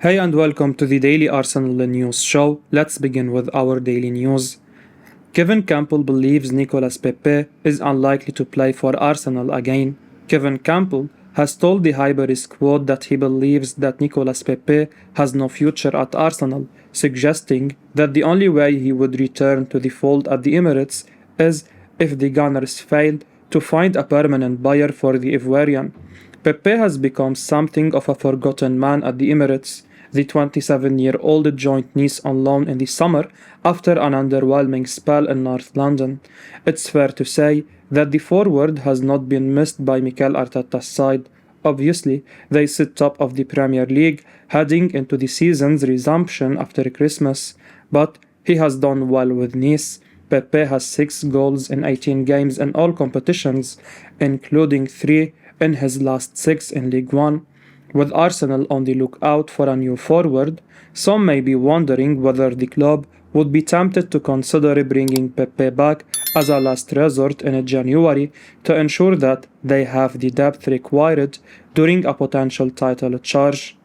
Hey and welcome to the Daily Arsenal News Show. Let's begin with our daily news. Kevin Campbell believes Nicolas Pepe is unlikely to play for Arsenal again. Kevin Campbell has told the Highbury Squad that he believes that Nicolas Pepe has no future at Arsenal, suggesting that the only way he would return to the fold at the Emirates is if the Gunners fail to find a permanent buyer for the Ivorian. Pepe has become something of a forgotten man at the Emirates. The 27-year-old joined Nice on loan in the summer after an underwhelming spell in North London. It's fair to say that the forward has not been missed by Mikel Arteta's side. Obviously, they sit top of the Premier League heading into the season's resumption after Christmas, but he has done well with Nice. Pepe has 6 goals in 18 games in all competitions, including 3 in his last 6 in League One. With Arsenal on the lookout for a new forward, some may be wondering whether the club would be tempted to consider bringing Pepe back as a last resort in January to ensure that they have the depth required during a potential title charge.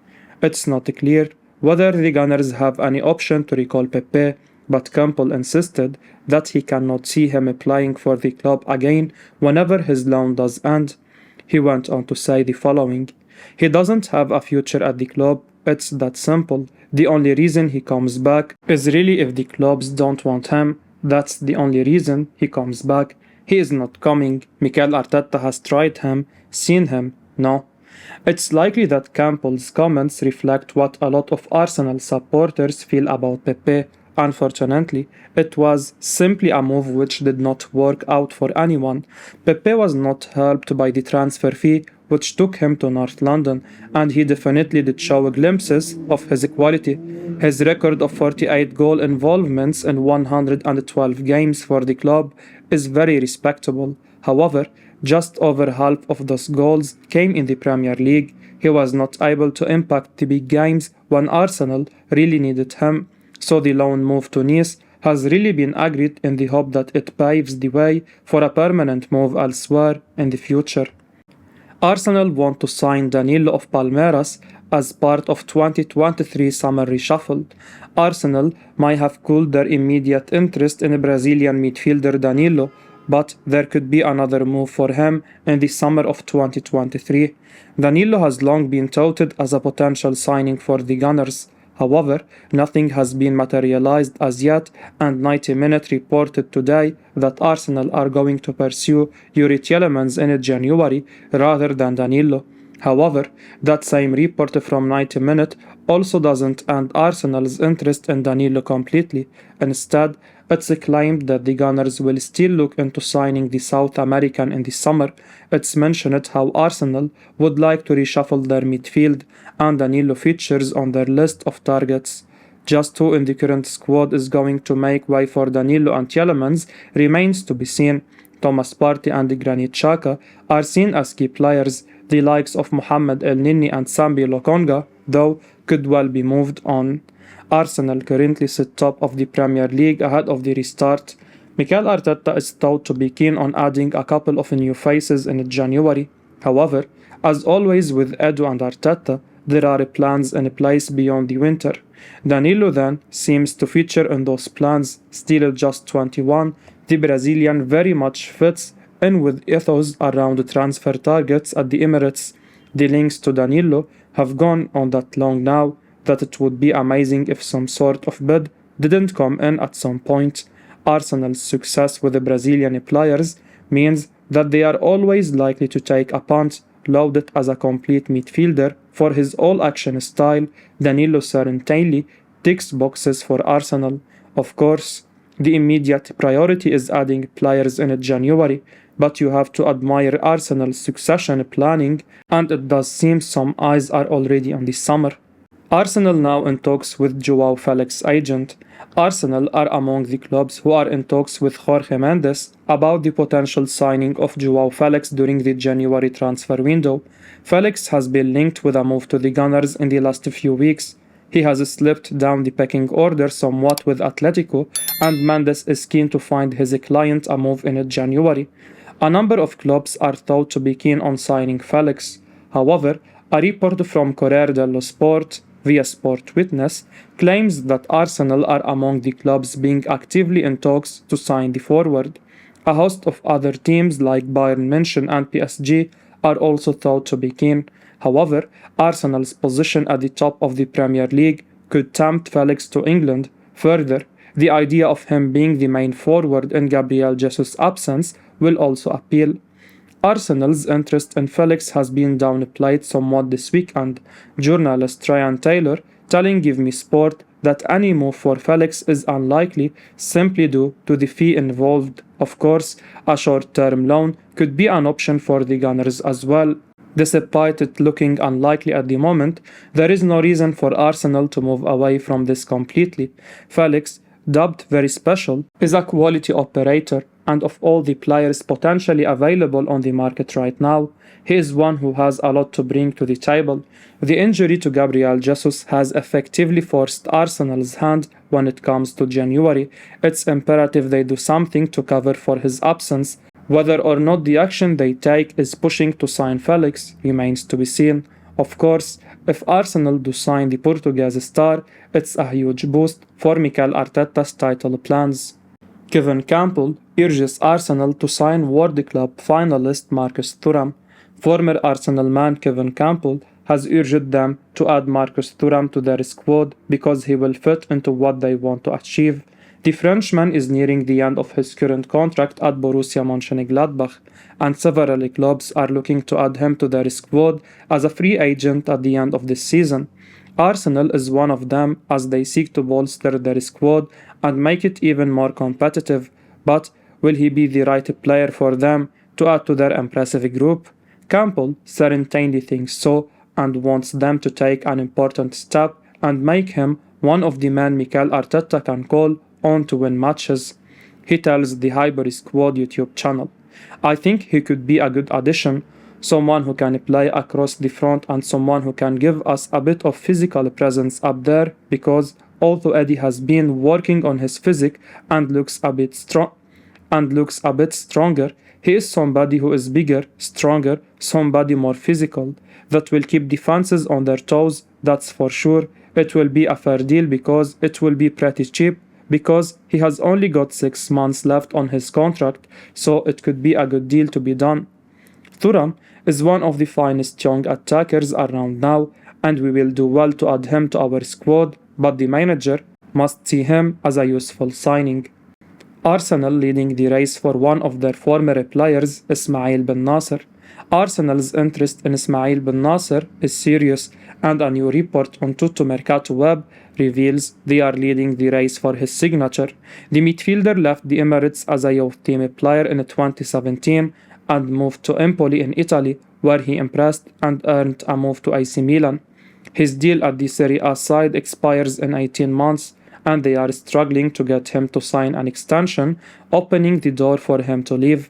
It's not clear whether the Gunners have any option to recall Pepe, but Campbell insisted that he cannot see him playing for the club again whenever his loan does end. He went on to say the following: "He doesn't have a future at the club, it's that simple. The only reason he comes back is really if the clubs don't want him. That's the only reason he comes back. He is not coming. Mikel Arteta has tried him, seen him. No." It's likely that Campbell's comments reflect what a lot of Arsenal supporters feel about Pepe. Unfortunately, it was simply a move which did not work out for anyone. Pepe was not helped by the transfer fee which took him to North London, and he definitely did show glimpses of his quality. His record of 48 goal involvements in 112 games for the club is very respectable. However, just over half of those goals came in the Premier League. He was not able to impact the big games when Arsenal really needed him. So the loan move to Nice has really been agreed in the hope that it paves the way for a permanent move elsewhere in the future. Arsenal want to sign Danilo of Palmeiras as part of 2023 summer reshuffle. Arsenal might have cooled their immediate interest in Brazilian midfielder Danilo, but there could be another move for him in the summer of 2023. Danilo has long been touted as a potential signing for the Gunners. However, nothing has been materialized as yet, and 90 Minutes reported today that Arsenal are going to pursue Youri Tielemans in January rather than Danilo. However, that same report from 90 Minutes also doesn't end Arsenal's interest in Danilo completely. Instead, it's claimed that the Gunners will still look into signing the South American in the summer. It's mentioned how Arsenal would like to reshuffle their midfield, and Danilo features on their list of targets. Just who in the current squad is going to make way for Danilo and Tielemans remains to be seen. Thomas Partey and Granit Xhaka are seen as key players. The likes of Mohamed El-Nini and Sambi Lokonga, though, could well be moved on. Arsenal currently sit top of the Premier League ahead of the restart. Mikel Arteta is thought to be keen on adding a couple of new faces in January. However, as always with Edu and Arteta, there are plans in place beyond the winter. Danilo then seems to feature in those plans. Still just 21, the Brazilian very much fits in with ethos around transfer targets at the Emirates. The links to Danilo have gone on that long now that it would be amazing if some sort of bid didn't come in at some point. Arsenal's success with the Brazilian players means that they are always likely to take a punt, loaded as a complete midfielder. For his all-action style, Danilo certainly ticks boxes for Arsenal. Of course, the immediate priority is adding players in January, but you have to admire Arsenal's succession planning, and it does seem some eyes are already on the summer. Arsenal now in talks with Joao Felix agent. Arsenal are among the clubs who are in talks with Jorge Mendes about the potential signing of Joao Felix during the January transfer window. Felix has been linked with a move to the Gunners in the last few weeks. He has slipped down the pecking order somewhat with Atletico, and Mendes is keen to find his client a move in January. A number of clubs are thought to be keen on signing Felix. However, a report from Corriere dello Sport via Sport Witness, claims that Arsenal are among the clubs being actively in talks to sign the forward. A host of other teams like Bayern München and PSG are also thought to be keen. However, Arsenal's position at the top of the Premier League could tempt Felix to England. Further, the idea of him being the main forward in Gabriel Jesus' absence will also appeal. Arsenal's interest in Felix has been downplayed somewhat this weekend. Journalist Ryan Taylor telling Give Me Sport that any move for Felix is unlikely simply due to the fee involved. Of course, a short-term loan could be an option for the Gunners as well. Despite it looking unlikely at the moment, there is no reason for Arsenal to move away from this completely. Felix, dubbed very special, is a quality operator, and of all the players potentially available on the market right now, he is one who has a lot to bring to the table. The injury to Gabriel Jesus has effectively forced Arsenal's hand when it comes to January. It's imperative they do something to cover for his absence. Whether or not the action they take is pushing to sign Felix remains to be seen. Of course, if Arsenal do sign the Portuguese star, it's a huge boost for Mikel Arteta's title plans. Kevin Campbell urges Arsenal to sign World Club finalist Marcus Thuram. Former Arsenal man Kevin Campbell has urged them to add Marcus Thuram to their squad because he will fit into what they want to achieve. The Frenchman is nearing the end of his current contract at Borussia Mönchengladbach, and several clubs are looking to add him to their squad as a free agent at the end of this season. Arsenal is one of them as they seek to bolster their squad and make it even more competitive. But will he be the right player for them to add to their impressive group? Campbell certainly thinks so and wants them to take an important step and make him one of the men Mikel Arteta can call on to win matches. He tells the Highbury Squad YouTube channel, "I think he could be a good addition, someone who can play across the front and someone who can give us a bit of physical presence up there because although Eddie has been working on his physique and looks a bit stronger, he is somebody who is bigger, stronger, somebody more physical that will keep defenses on their toes, that's for sure. It will be a fair deal because it will be pretty cheap because he has only got 6 months left on his contract, so it could be a good deal to be done." Thuram is one of the finest young attackers around now, and we will do well to add him to our squad, but the manager must see him as a useful signing. Arsenal leading the race for one of their former players, Ismael Bennacer. Arsenal's interest in Ismael Bennacer is serious, and a new report on Tutto Mercato Web reveals they are leading the race for his signature. The midfielder left the Emirates as a youth team player in 2017 and moved to Empoli in Italy, where he impressed and earned a move to AC Milan. His deal at the Serie A side expires in 18 months, and they are struggling to get him to sign an extension, opening the door for him to leave.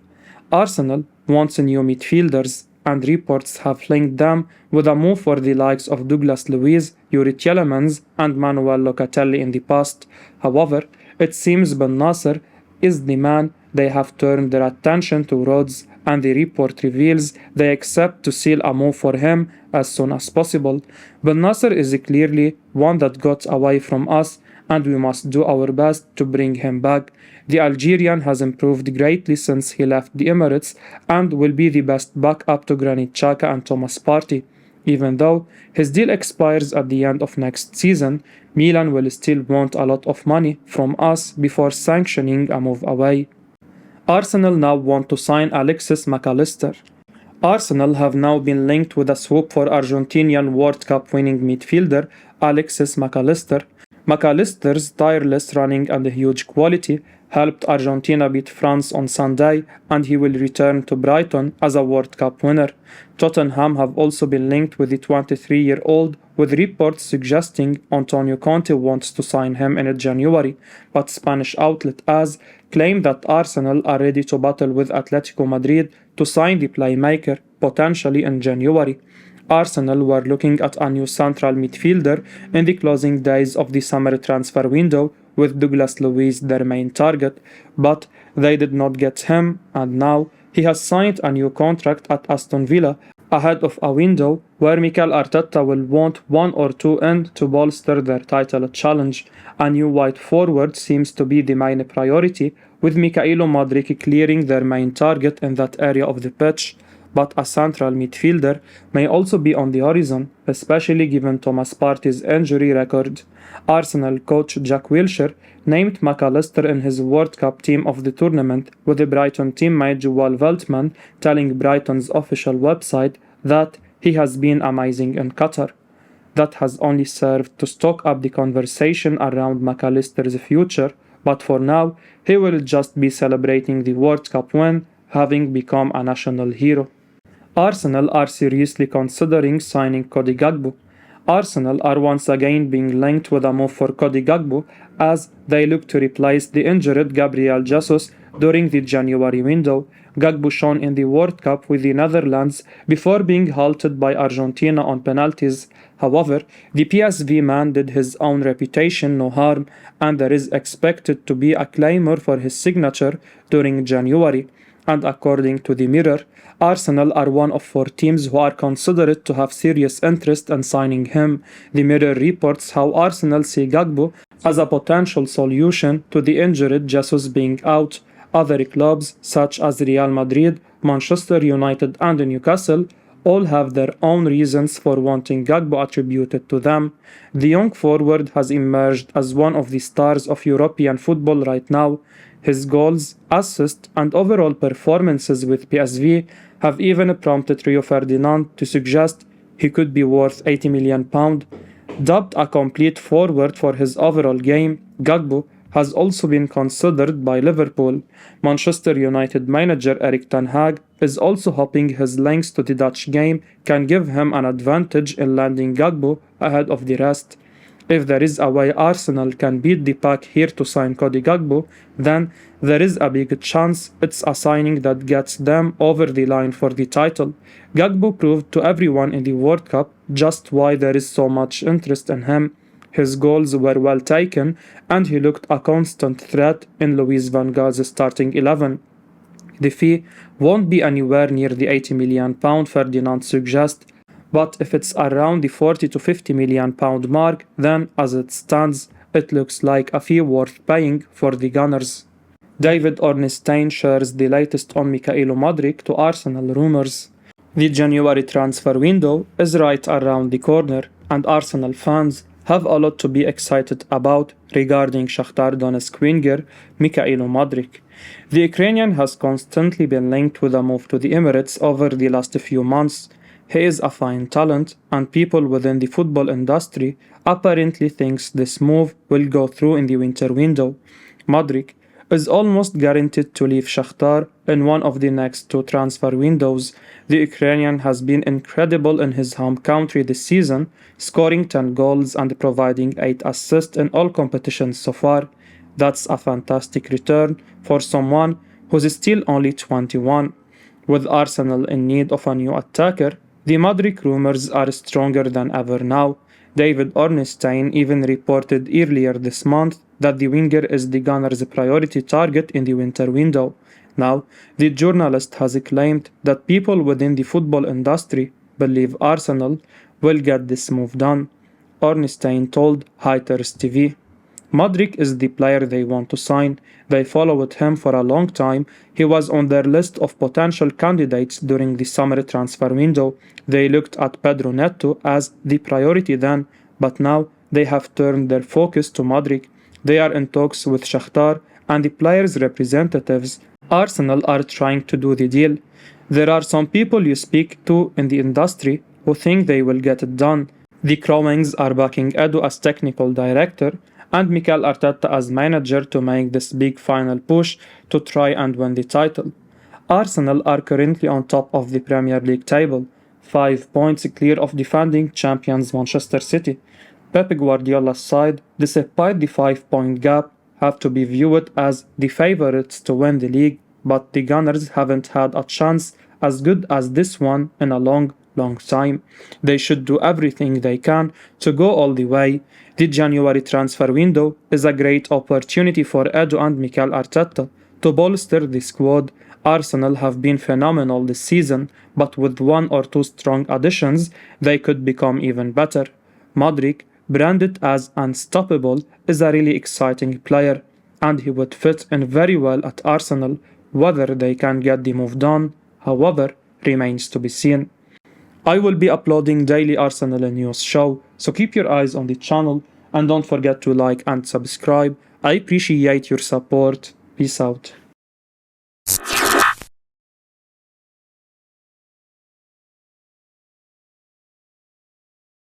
Arsenal wants new midfielders, and reports have linked them with a move for the likes of Douglas Luiz, Youri Tielemans, and Manuel Locatelli in the past. However, it seems Bennacer is the man they have turned their attention towards, and the report reveals they accept to seal a move for him as soon as possible. Bennacer is clearly one that got away from us, and we must do our best to bring him back. The Algerian has improved greatly since he left the Emirates and will be the best backup to Granit Xhaka and Thomas Partey. Even though his deal expires at the end of next season, Milan will still want a lot of money from us before sanctioning a move away. Arsenal now want to sign Alexis Mac Allister. Arsenal have now been linked with a swoop for Argentinian World Cup winning midfielder Alexis Mac Allister. Mac Allister's tireless running and huge quality helped Argentina beat France on Sunday, and he will return to Brighton as a World Cup winner. Tottenham have also been linked with the 23-year-old, with reports suggesting Antonio Conte wants to sign him in January, but Spanish outlet AS claim that Arsenal are ready to battle with Atletico Madrid to sign the playmaker, potentially in January. Arsenal were looking at a new central midfielder in the closing days of the summer transfer window, with Douglas Luiz their main target, but they did not get him, and now he has signed a new contract at Aston Villa ahead of a window where Mikel Arteta will want one or two in to bolster their title challenge. A new wide forward seems to be the main priority, with Mykhaylo Mudryk clearing their main target in that area of the pitch. But a central midfielder may also be on the horizon, especially given Thomas Partey's injury record. Arsenal coach Jack Wilshere named Mac Allister in his World Cup team of the tournament, with the Brighton teammate Joao Felix telling Brighton's official website that he has been amazing in Qatar. That has only served to stoke up the conversation around Mac Allister's future, but for now, he will just be celebrating the World Cup win, having become a national hero. Arsenal are seriously considering signing Cody Gakpo. Arsenal are once again being linked with a move for Cody Gakpo as they look to replace the injured Gabriel Jesus during the January window. Gakpo shone in the World Cup with the Netherlands before being halted by Argentina on penalties. However, the PSV man did his own reputation no harm, and there is expected to be a clamour for his signature during January. And according to the Mirror, Arsenal are one of 4 teams who are considered to have serious interest in signing him. The Mirror reports how Arsenal see Gakpo as a potential solution to the injured Jesus being out. Other clubs such as Real Madrid, Manchester United and Newcastle all have their own reasons for wanting Gakpo attributed to them. The young forward has emerged as one of the stars of European football right now. His goals, assists and overall performances with PSV have even prompted Rio Ferdinand to suggest he could be worth £80 million. Dubbed a complete forward for his overall game, Gakpo has also been considered by Liverpool. Manchester United manager Erik ten Hag is also hoping his links to the Dutch game can give him an advantage in landing Gakpo ahead of the rest. If there is a way Arsenal can beat the pack here to sign Cody Gakpo, then there is a big chance it's a signing that gets them over the line for the title. Gakpo proved to everyone in the World Cup just why there is so much interest in him. His goals were well taken, and he looked a constant threat in Louis van Gaal's starting 11. The fee won't be anywhere near the £80 million Ferdinand suggests, but if it's around the £40 to £50 million mark, then as it stands, it looks like a fee worth paying for the Gunners. David Ornstein shares the latest on Mykhaylo Mudryk to Arsenal rumours. The January transfer window is right around the corner, and Arsenal fans have a lot to be excited about regarding Shakhtar Donetsk winger Mykhaylo Mudryk. The Ukrainian has constantly been linked with a move to the Emirates over the last few months. He is a fine talent, and people within the football industry apparently thinks this move will go through in the winter window. Mudryk is almost guaranteed to leave Shakhtar in one of the next 2 transfer windows. The Ukrainian has been incredible in his home country this season, scoring 10 goals and providing 8 assists in all competitions so far. That's a fantastic return for someone who's still only 21. With Arsenal in need of a new attacker, the Mudryk rumours are stronger than ever now. David Ornstein even reported earlier this month that the winger is the Gunners' priority target in the winter window. Now, the journalist has claimed that people within the football industry believe Arsenal will get this move done. Ornstein told Highbury TV, Mudryk is the player they want to sign. They followed him for a long time. He was on their list of potential candidates during the summer transfer window. They looked at Pedro Neto as the priority then, but now they have turned their focus to Mudryk. They are in talks with Shakhtar and the players' representatives. Arsenal are trying to do the deal. There are some people you speak to in the industry who think they will get it done. The Crowings are backing Edu as technical director and Mikel Arteta as manager to make this big final push to try and win the title. Arsenal are currently on top of the Premier League table, 5 points clear of defending champions Manchester City. Pep Guardiola's side, despite the 5-point gap, have to be viewed as the favourites to win the league, but the Gunners haven't had a chance as good as this one in a long time. They should do everything they can to go all the way. The January transfer window is a great opportunity for Edu and Mikel Arteta To bolster the squad, Arsenal have been phenomenal this season, but with one or two strong additions, they could become even better. Mudryk, branded as unstoppable, is a really exciting player, and he would fit in very well at Arsenal. Whether they can get the move done, however, remains to be seen. I will be uploading daily Arsenal news show, so keep your eyes on the channel and don't forget to like and subscribe. I appreciate your support. Peace out.